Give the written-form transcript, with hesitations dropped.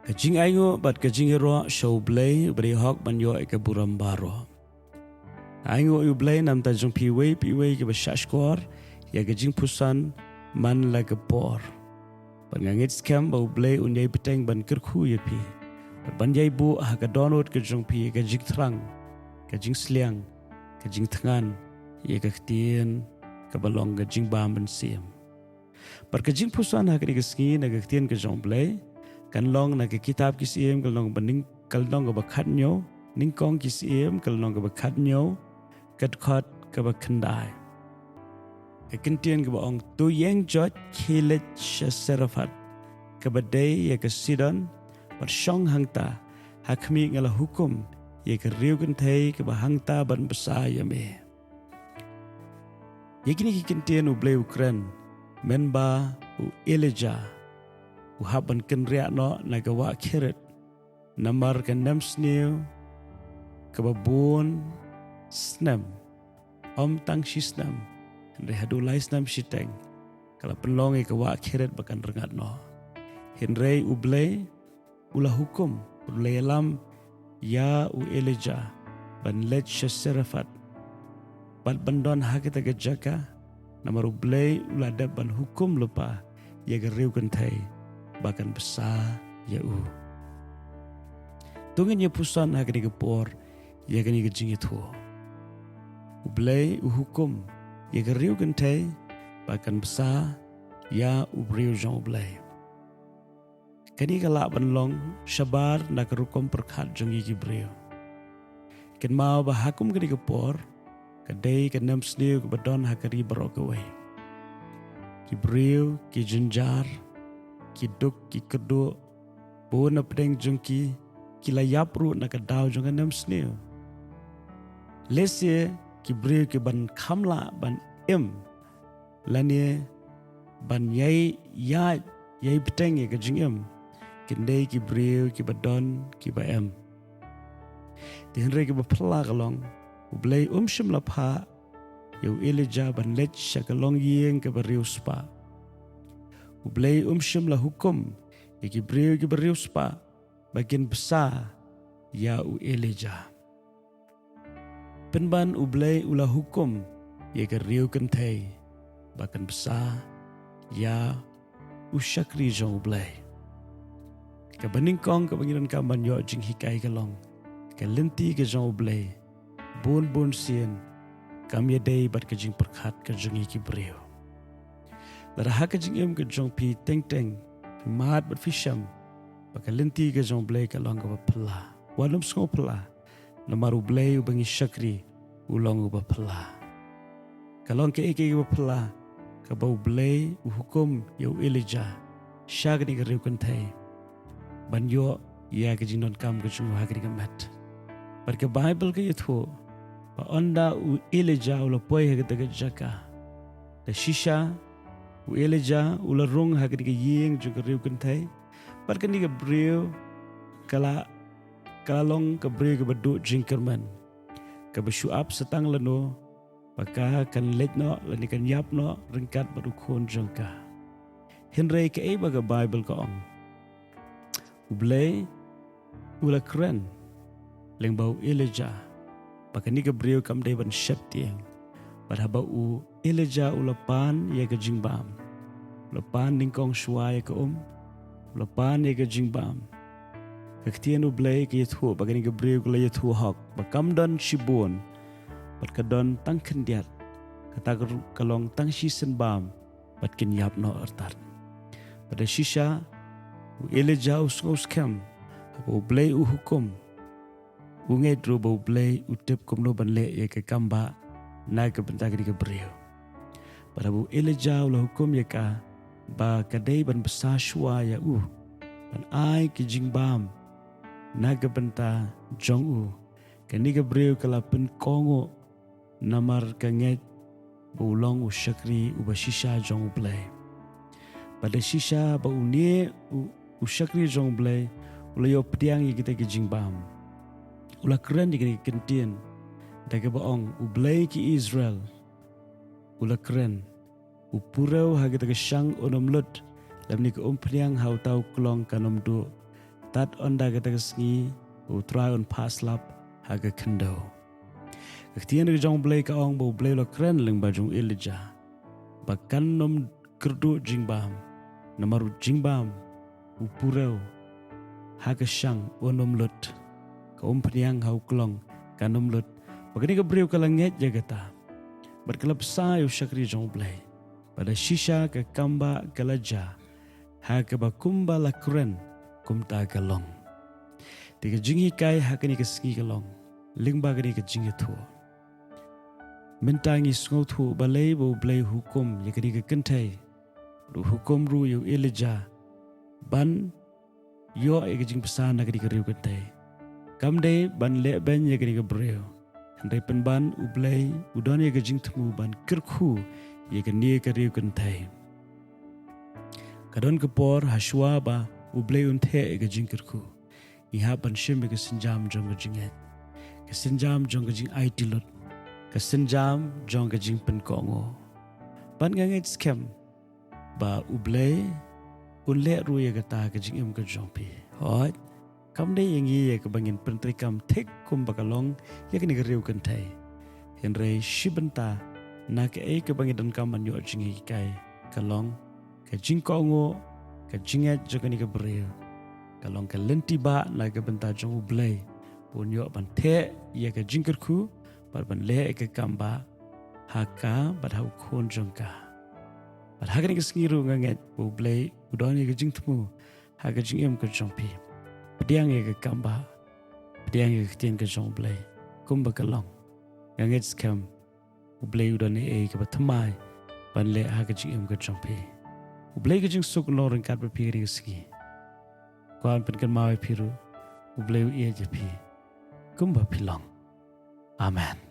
Ka jingkohnguh bat ka jingkyrkhu U Blei beri hok banyo ke buram baro. Khtien U Blei nam ta jong piwei ke bashashkor ya ke Jingpuson man la ke por. Ban ngangit scam U Blei unyai peteng ban kyrkhu ya pi. Ban yai bu ha ka donut ke jong pi ke jingtrang, ke jingsliang, ke jingtangan ya ke ktien ke balong ke jingbam ban siam. Par ke Jingpuson ha ke sengi na ke ktien ke jong Blei kan long na ke kitab kisiem kal long baning kal long ke bakhat nyo ning kong kisiem kal long ke bakhat nyo kat khot ke bakhandai. Ktien ke baong tu yang jot khilet serafat ke badai ya ke sidon par shong hangta hakmi ngala hukum ya ke riu kan thai ke bahangta ban besa ya me. Yakini ki Ktien U Blei Ukran menba u Elijah u haban kan ria no na ke wa khiret namar kan nam snew ke babun snam om tang shisnam Hadu lais nam shiteng kalau penlongi ke wa khiret bakan rengat no. Ktien U Blei ula hukum ulai lam ya u Elijah ban let serafat bat bandon hakita ke jaka namar U Blei ula dab ban hukum lupa ya ke riu kan thai bakan besar ya u. Tungin Jingpuson hakini ke por ya kani ke jingkyrkhu. U Blei u hukum ya ke riu kan thai bakan besar ya u riu jong U Blei. Kani kala banlong shabar na kerukom perkhat jong iki brio. Ken mau bahakum kani ke por kadai ke nam snew ke badon hakari barokawai. Ki brio ki jenjar ki duk ki kedu bo na pedeng jong ki layap ru na kadau jong nam snew. Lesye ki brio ki ban khamla ban im lanie ban yai pedeng ke jingim kendai ki brio ki badon ki ba em. Ktien ki bapla kalong U Blei shim la pha yu Elijah ban let shakalong yeng ke bariu spa. U Blei shim la hukum ki brio ki bariu spa bagian besar ya u Elijah. Penban U Blei ula hukum ya ke riu kan thai bakan besar ya u shakri jong U Blei. Ke baning kong ke bangiran kamban yo jing hikai kalong ke lynti ke jong U Blei bun sien kam ya dei bat ke jing perkhat ke jong iki brio. Lara ha ke jing em ke jong pi teng mat bat fisham bak lynti ke jong Blei kalong ke bapla. Walum sko pla namar U Blei u bangi shakri ulong u bapla. Kalong ke eke bapla ke ba U Blei u hukum ya u Elijah shagni ke riu kan thai banyo ya ke jingnon kam ke jong hakri ke mat. Par ke Bible ke yetho pa onda u Elijah ula poi ha ke jaka. Da shisha u Elijah ula rung ha ke yeng jong ke riu kan thai. Par ke ni ke brio kala long ke brio ke badu jingkerman ke beshuap setang leno maka kan letno lani kan yapno ringkat baru khon jongka. Ktien ke ai baga Bible ka ong U Blei ula kren leng bau Elijah baka ni ke brio kam dei ban shep tieng pada bau Elijah ula pan ya ke jingbam ula pan ningkong shua ya ke ula pan ya ke jingbam. Ktien U Blei ke yethu baka ni ke brio kula yethu hok bakam don shibun bat kadon tang kendiat kata kalong tang shisen bam bat kin yap no artar. Pada shisha U Elijah us kam U Blei u hukum u ngedru U Blei u tip kumno ban le ya ke kamba na ke benta ke brio. Pada U Elijah ula hukum ya ka ba kadai ban besar shua ya ban ai ke jingbam na ke benta jong kani ke brio kala pen kongo namar kanget bulong u shakri u bashisha jong U Blei. Pada shisha ba unie u shakri jong U Blei ula yo pediang i kita ke jingbam. Ula keren di Ktien da ke baong U Blei ki Israel. Ula keren u purau ha kita ke shang onom lut lam ni ke pediang hau tau klong kanom do tat onda kata kesngi utrai on paslap haga kendo. Ktien U Blei ka ong bo Blei lo kren leng bajung Elijah. Bakan nom kerdu jingbam, namaru jingbam upureu haga shang onom lut. Ka peniang hau klong kanom lut. Bagani ka breu kalanget jagata. Berkelap sa usyakri U Blei. Pada shisha ke kamba kalaja haga bakumba la kren kumta kalong. Tiga jingi kai hakani ke ski kalong. Lingba gani ke jingi tu. Mentangi sngau tu balai bo Blei hukum yakani ke kentai. Ru hukum ru yu Elijah. Ban yo ke Jingpuson nakani ke riu kentai. Kamdai ban le ben yakani ke breu. Handai penban U Blei udan ke jingtmu ban kyrkhu yakani ke riu kentai. Kadon kepor haswa ba U Blei unthe ke jingkyrkhu. Iha ban shim ke sinjam jong ke jingngeit. Ke sinjam jong ke jingngeit lut. Ke sinjam jong ke jingkohnguh. Ban ngangeit skem ba U Blei unle ru ye kata ke jingim ke jongpi. Hoi kam dei yengi ye ke bangin pentrikam tek kum bakalong ye ke negeriu kentai. Henry shibenta na ke ke bangin dan kaman yo jingi kai kalong ke jingkohnguh ke jingngeit jogani ke breu. Kalong ke lynti ba na ke benta jong U Blei pun yo ban the ye ke jingkyrkhu bar ban le ke kamba haka bar hau khon jongka. Bar hakani ke sngiru nganget U Blei udon ye ke jingtmu haga jingim ke jongpi. Pediang ye ke kamba pediang ye ke ktien ke U Blei kumba kalong nganget skam U Blei udon ye ke batmai ban le haga jingim ke jongpi. U Blei ke jing suk loreng kat berpikir ke ski. Kuan penkan mawai piru U Blei ye jepi kumba pilong. Amen.